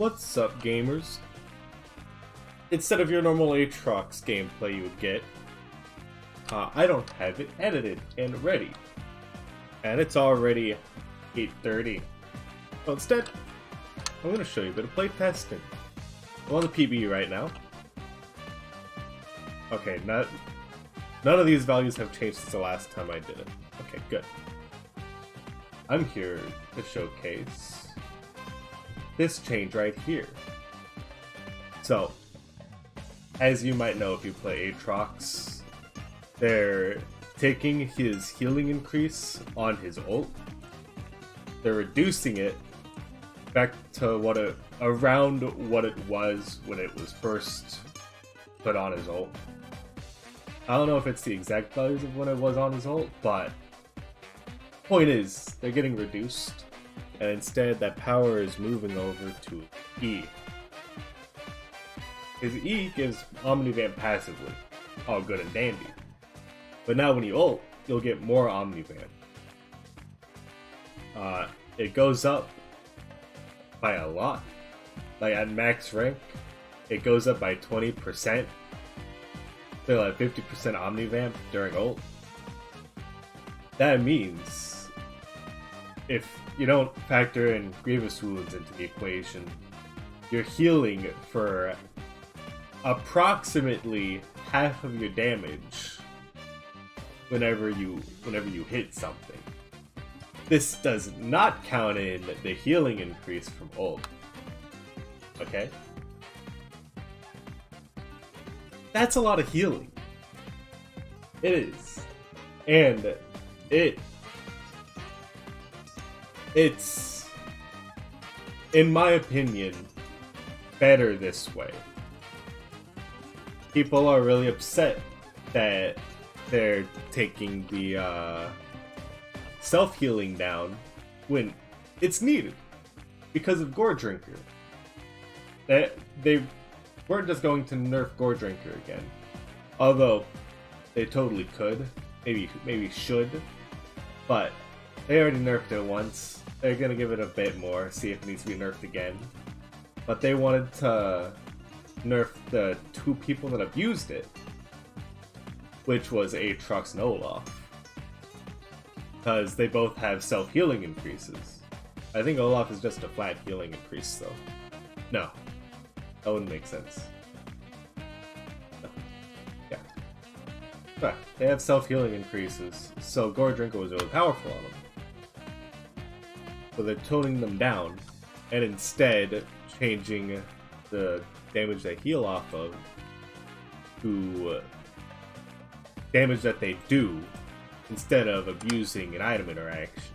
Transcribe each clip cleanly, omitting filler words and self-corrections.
What's up, gamers? Instead of your normal Aatrox gameplay you would get, I don't have it edited and ready. And it's already 8:30. So instead, I'm going to show you a bit of playtesting. I'm on the PBE right now. Okay, none of these values have changed since the last time I did it. Okay, good. I'm here to showcase this change right here. So, as you might know if you play Aatrox, they're taking his healing increase on his ult. They're reducing it back to around what it was when it was first put on his ult. I don't know if it's the exact values of when it was on his ult, but point is, they're getting reduced, and instead that power is moving over to E. His E gives Omnivamp passively, all good and dandy. But now when you ult, you'll get more Omnivamp. It goes up by a lot. Like at max rank, it goes up by 20%. So like 50% Omnivamp during ult. That means if you don't factor in Grievous Wounds into the equation, you're healing for approximately half of your damage whenever you hit something. This does not count in the healing increase from ult. Okay? That's a lot of healing. It is. And it's, in my opinion, better this way. People are really upset that they're taking the self-healing down when it's needed because of Gore Drinker. They weren't just going to nerf Gore Drinker again, although they totally could, maybe should, but they already nerfed it once. They're gonna give it a bit more, see if it needs to be nerfed again. But they wanted to nerf the two people that abused it, which was Aatrox and Olaf, because they both have self-healing increases. I think Olaf is just a flat healing increase, though. No, that wouldn't make sense. No. Yeah. But they have self-healing increases, so Gore Drinker was really powerful on them. So they're toning them down, and instead changing the damage they heal off of to damage that they do instead of abusing an item interaction.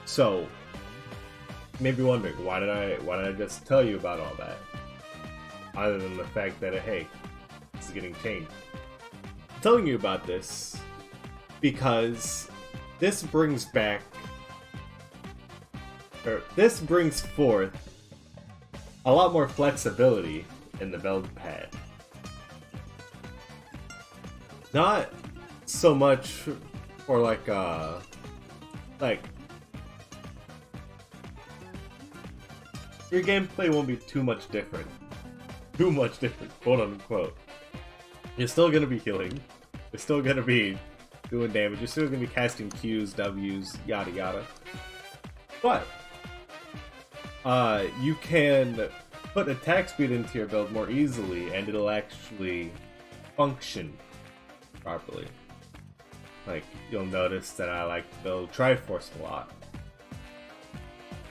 So, you may be wondering, why did I just tell you about all that? Other than the fact that, hey, this is getting changed. I'm telling you about this because this brings forth a lot more flexibility in the build pad. Not so much for like your gameplay won't be too much different, quote unquote. You're still gonna be healing, you're still gonna be doing damage, you're still gonna be casting Qs, Ws, yada yada. But you can put attack speed into your build more easily, and it'll actually function properly. Like, you'll notice that I like to build Triforce a lot,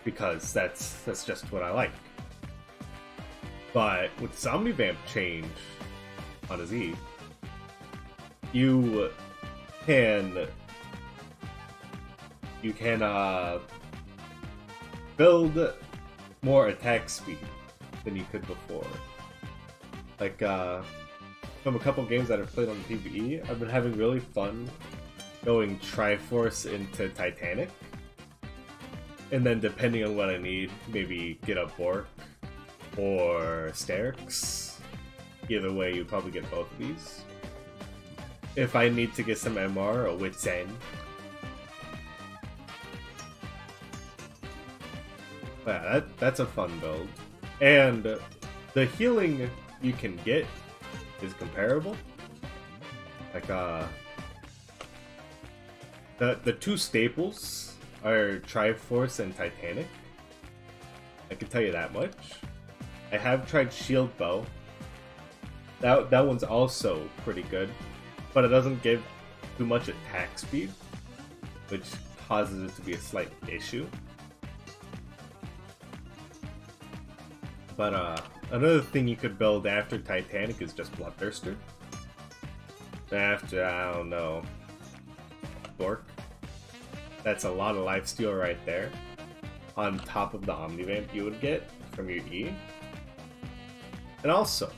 because that's just what I like. But with this Omnivamp change on his E, you can build more attack speed than you could before. Like, from a couple games that I've played on the PBE, I've been having really fun going Triforce into Titanic. And then depending on what I need, maybe get a Bork or Sterix. Either way, you probably get both of these. If I need to get some MR, a Wit's End. Yeah, that's a fun build. And the healing you can get is comparable. Like, the two staples are Triforce and Titanic. I can tell you that much. I have tried Shield Bow. That one's also pretty good, but it doesn't give too much attack speed, which causes it to be a slight issue. But another thing you could build after Titanic is just Bloodthirster. After, I don't know, Dork. That's a lot of lifesteal right there, on top of the Omnivamp you would get from your E. And also,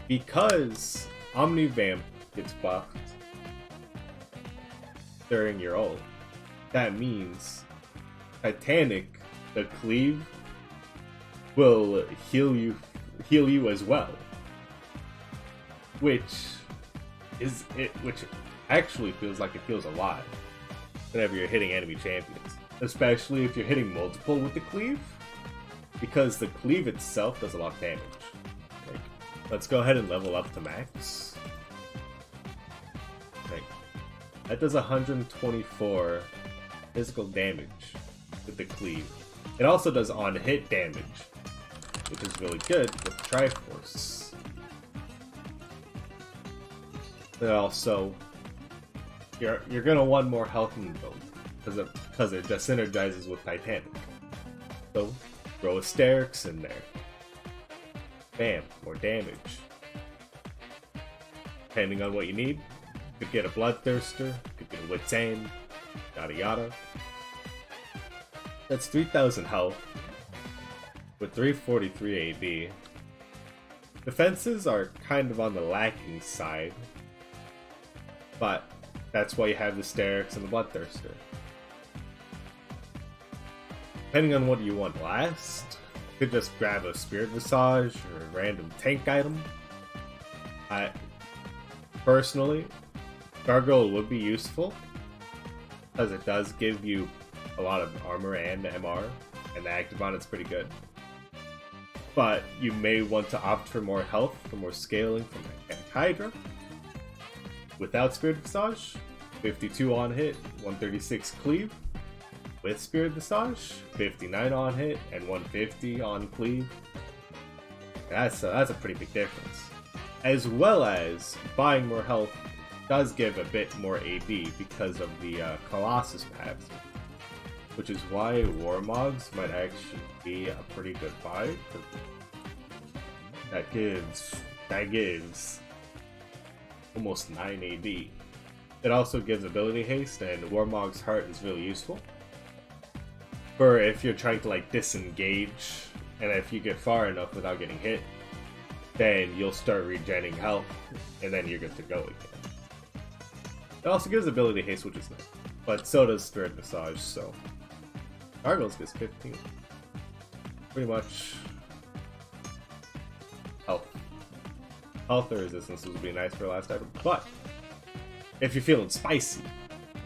because Omnivamp gets buffed during your ult, that means Titanic, the cleave, will heal you as well. Which actually feels like it heals a lot whenever you're hitting enemy champions. Especially if you're hitting multiple with the cleave, because the cleave itself does a lot of damage. Like, let's go ahead and level up to max. Like, that does 124 physical damage with the cleave. It also does on-hit damage, which is really good with Triforce. But also, you're gonna want more health in the build because it just synergizes with Titanic. So throw a Aatrox in there. Bam, more damage. Depending on what you need, you could get a Bloodthirster, you could get a Wit's End, yada yada. That's 3,000 health with 343 AD. Defenses are kind of on the lacking side, but that's why you have the Aatrox and the Bloodthirster. Depending on what you want last, you could just grab a Spirit Visage or a random tank item. Personally, Gargoyle would be useful, because it does give you a lot of armor and MR, and the active on it's pretty good. But you may want to opt for more health, for more scaling from Hydra. Without Spirit Visage, 52 on hit, 136 cleave. With Spirit Visage, 59 on hit and 150 on cleave. That's a pretty big difference. As well as buying more health does give a bit more AD because of the Colossus path, which is why Warmogs might actually be a pretty good buy. That gives almost 9 AD. It also gives ability haste, and Warmog's Heart is really useful for if you're trying to like disengage, and if you get far enough without getting hit, then you'll start regenerating health, and then you're good to go again. It also gives ability haste, which is nice, but so does Spirit Visage, so Gargoyles gets 15. Pretty much health. Health or resistance would be nice for the last item, but if you're feeling spicy,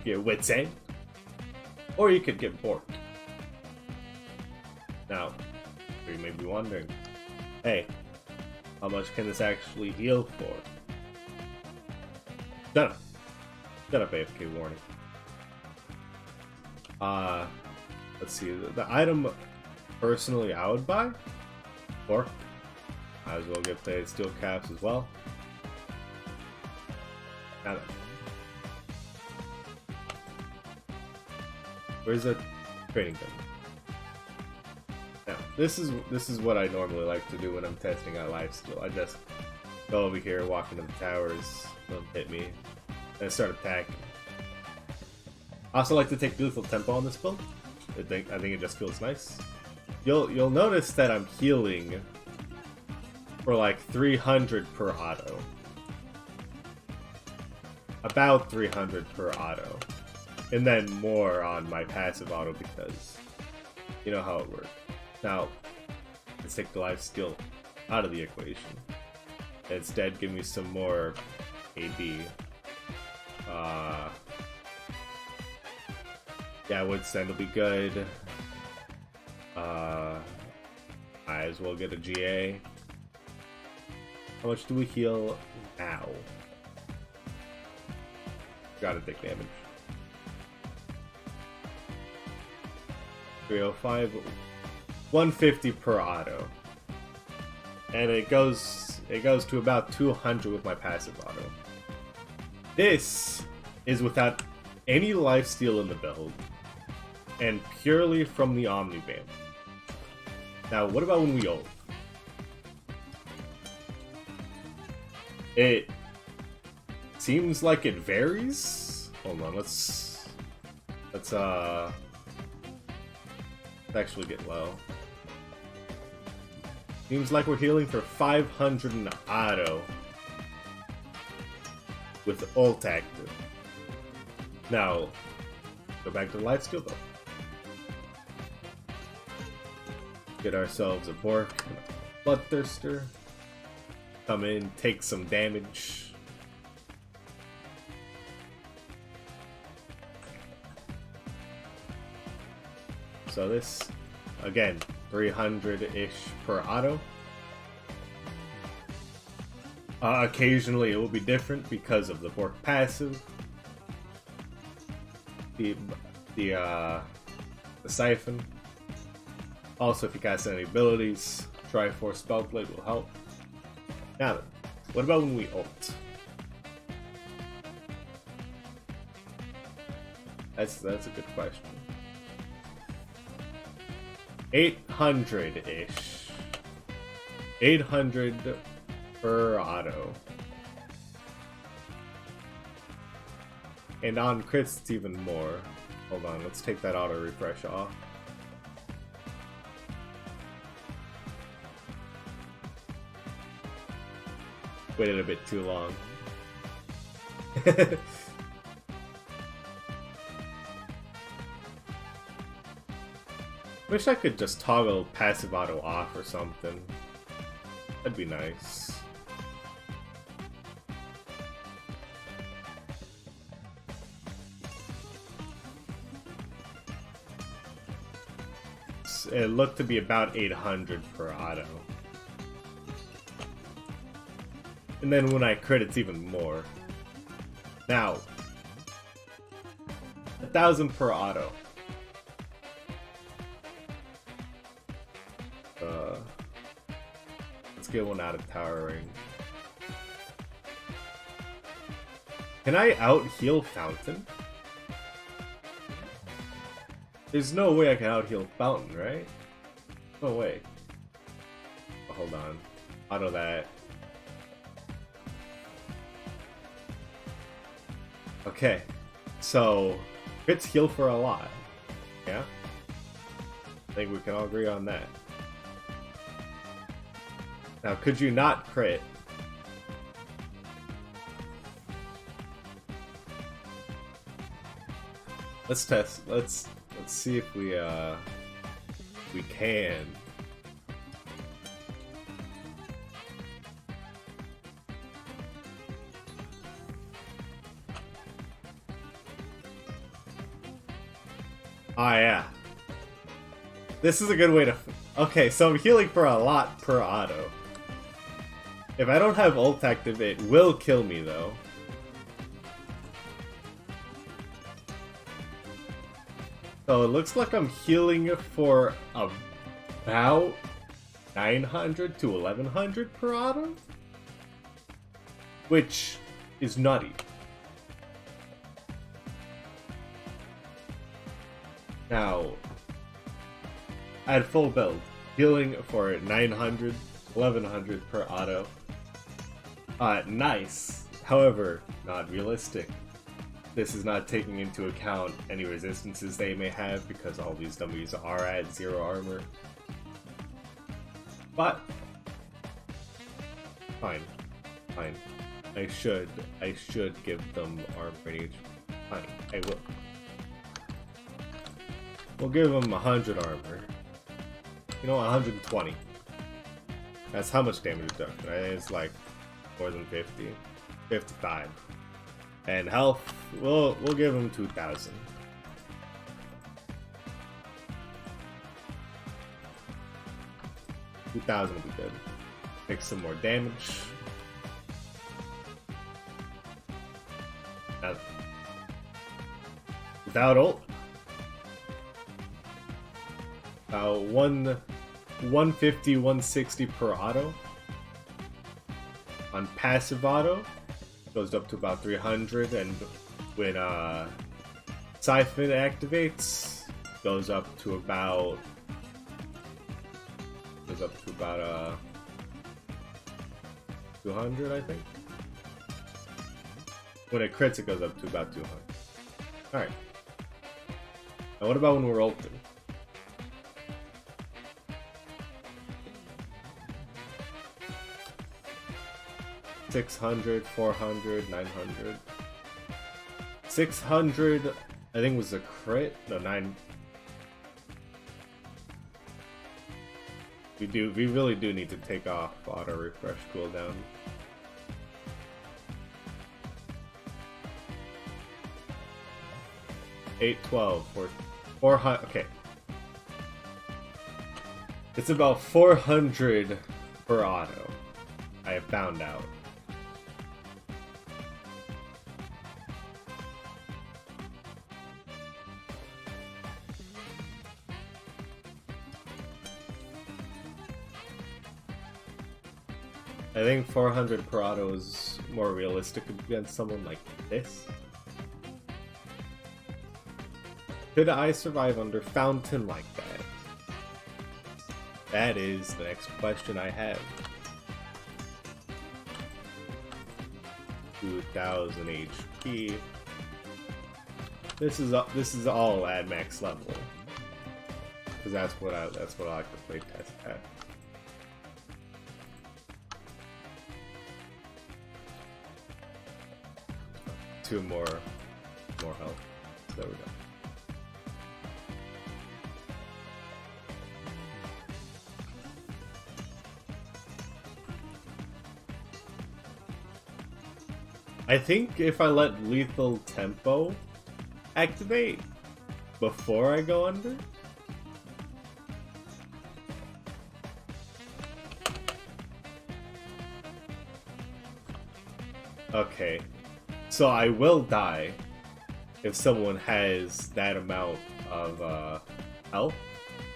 you get Wit's End, or you could get Bork. Now, you may be wondering, hey, how much can this actually heal for? Shut up, AFK warning. Let's see, the item personally I would buy, Bork. Might as well get the steel caps as well. Now, where's the training gun? Now, this is what I normally like to do when I'm testing out lifesteal. I just go over here, walk into the towers, don't hit me, and I start attacking. I also like to take lethal tempo on this build. I think it just feels nice. You'll notice that I'm healing for like 300 per auto. About 300 per auto. And then more on my passive auto because you know how it works. Now, let's take the lifesteal out of the equation. Instead, give me some more AD. Yeah, withstand will be good. Might as well get a GA. How much do we heal now? Gotta take damage. 305, 150 per auto, and it goes to about 200 with my passive auto. This is without any lifesteal in the build, and purely from the Omniband. Now, what about when we ult? It seems like it varies. Hold on, let's actually get low. Seems like we're healing for 500 in auto with ult active. Now, go back to the lifesteal though. Get ourselves a Bork, Bloodthirster. Come in, take some damage. So this, again, 300-ish per auto. Occasionally it will be different because of the Bork passive. The Siphon. Also, if you cast any abilities, Triforce Spellblade will help. Now then, what about when we ult? That's a good question. 800-ish. 800 per auto. And on crits, it's even more. Hold on, let's take that auto refresh off. Waited a bit too long. Wish I could just toggle passive auto off or something. That'd be nice. It looked to be about 800 per auto. And then when I crit, it's even more. Now, 1,000 per auto. Let's get one out of tower range. Can I out heal Fountain? There's no way I can out heal Fountain, right? No way. Oh, hold on. Auto that. Okay, so crits heal for a lot. Yeah? I think we can all agree on that. Now, could you not crit? Let's test. Let's see if we can. Oh yeah. This is a good way to... Okay, so I'm healing for a lot per auto. If I don't have ult active, it will kill me though. So it looks like I'm healing for about 900 to 1100 per auto, which is nutty. Now, at full build, healing for 900, 1100 per auto. Nice. However, not realistic. This is not taking into account any resistances they may have because all these dummies are at 0 armor. But fine. I should give them armor rating. Fine, I will. We'll give them 100 armor. You know, 120. That's how much damage reduction. I think it's like more than 50. 55. And health, we'll give them 2,000. 2,000 will be good. Make some more damage. Without ult, 150, 160 per auto. On passive auto, goes up to about 300, and when Siphon activates, goes up to about 200, I think. When it crits, it goes up to about 200. Alright. Now what about when we're ulting? $600, $400, $900. 600, I think was a crit. No, 9. We really do need to take off auto refresh cooldown. $812 for 400. Okay, it's about 400 per auto. I have found out. I think 400 per auto is more realistic against someone like this. Could I survive under Fountain like that? That is the next question I have. 2,000 HP. This is all at max level, because that's what I like to play test at. Two more health. There we go. I think if I let Lethal Tempo activate before I go under, okay, so I will die if someone has that amount of health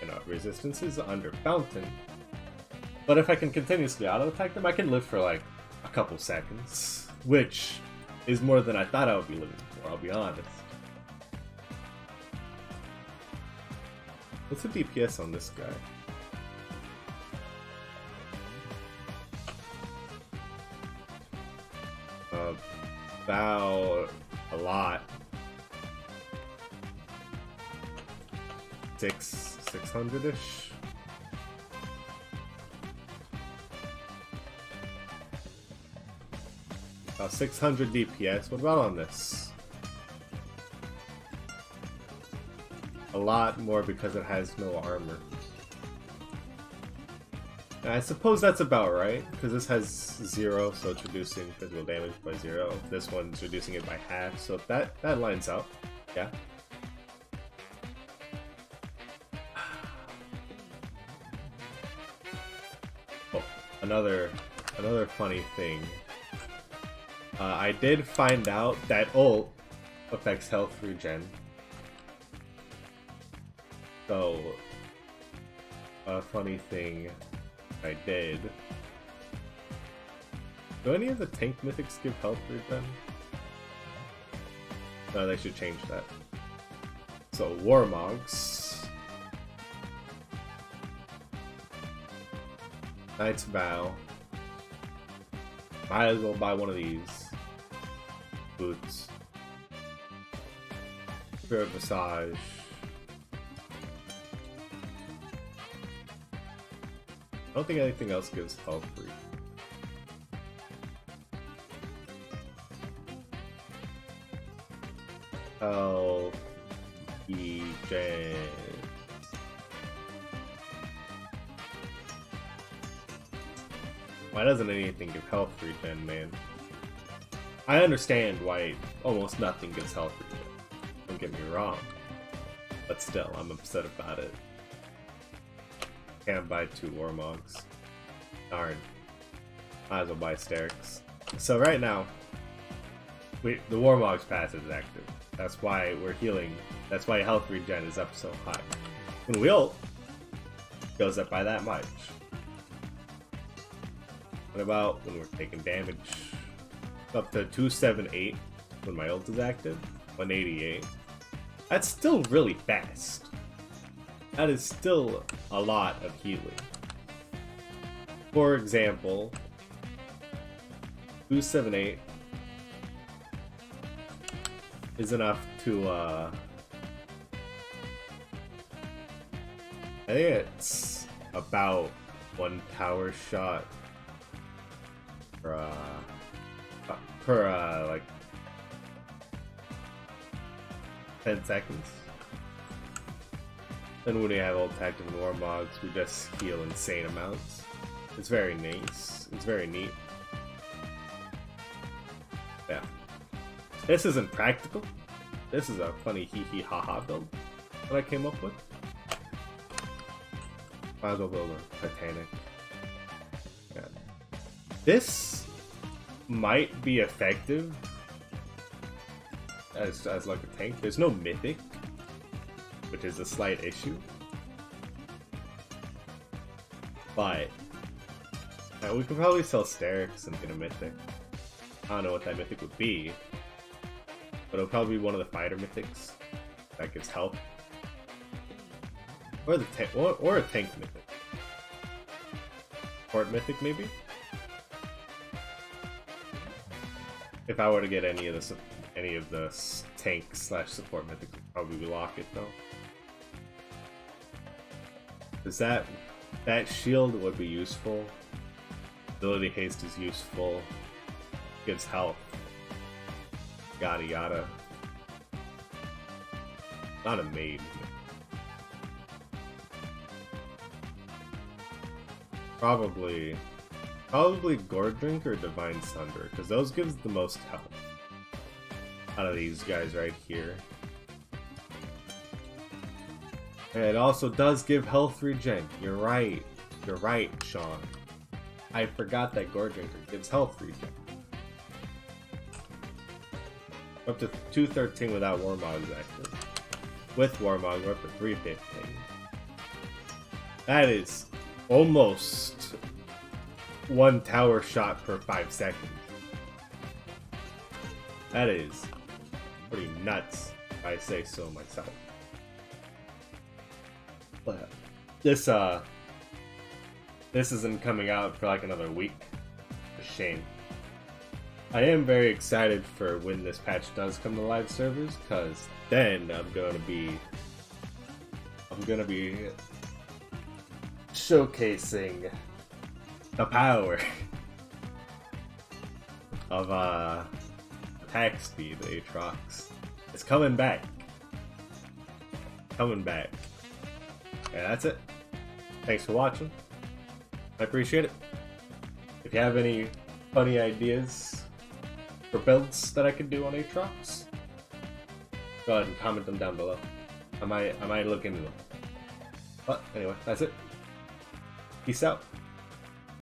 and resistances under Fountain. But if I can continuously auto attack them, I can live for like a couple seconds, which is more than I thought I would be living for, I'll be honest. What's the DPS on this guy? About a lot. 600-ish. About 600 DPS. What about on this? A lot more because it has no armor. And I suppose that's about right, because this has 0, so it's reducing physical damage by 0. This one's reducing it by half, so that lines up. Yeah. Oh, another funny thing. I did find out that ult affects health regen. So, a funny thing I did. Do any of the tank mythics give health regen? No, they should change that. So, Warmogs. Knight's Vow. Might as well buy one of these. Boots. Spirit Massage. I don't think anything else gives health free. Health regen. Why doesn't anything give health regen, man? I understand why almost nothing gives health regen. Don't get me wrong. But still, I'm upset about it. Can't buy 2 Warmogs. Darn. Might as well buy Sterix. So right now, the Warmog's passive is active. That's why we're healing. That's why health regen is up so high. When we ult, it goes up by that much. What about when we're taking damage? Up to 278 when my ult is active. 188. That's still really fast. That is still a lot of healing. For example, 278 is enough to, I think it's about 1 power shot per like 10 seconds. Then when we have ult active and Warmogs, we just heal insane amounts. It's very nice. It's very neat. Yeah. This isn't practical. This is a funny hee hee ha ha build that I came up with. Might as well build a Titanic. Yeah. This might be effective as like a tank. There's no mythic, which is a slight issue. But we could probably sell Sterix and get a mythic. I don't know what that mythic would be, but it'll probably be one of the fighter mythics that gives health, or the or a tank mythic, port mythic maybe. If I were to get any of the tank / support mythic, would probably be Locket though. Does that shield would be useful. Ability haste is useful. Gives health. Yada yada. Not a maid. Probably Gourd Drink or Divine Sunder, because those gives the most health out of these guys right here. And it also does give health regen. You're right, Sean. I forgot that Gourd Drinker gives health regen. Up to 213 without Warmogs active. With Warmog, we're up to 315. That is almost 1 tower shot per 5 seconds. That is pretty nuts, if I say so myself. But this isn't coming out for like another week. A shame. I am very excited for when this patch does come to live servers, because then I'm gonna be showcasing the power of attack speed. The Aatrox is coming back. Yeah, that's it. Thanks for watching. I appreciate it. If you have any funny ideas for builds that I could do on Aatrox, go ahead and comment them down below. I might look into them. But anyway, that's it. Peace out.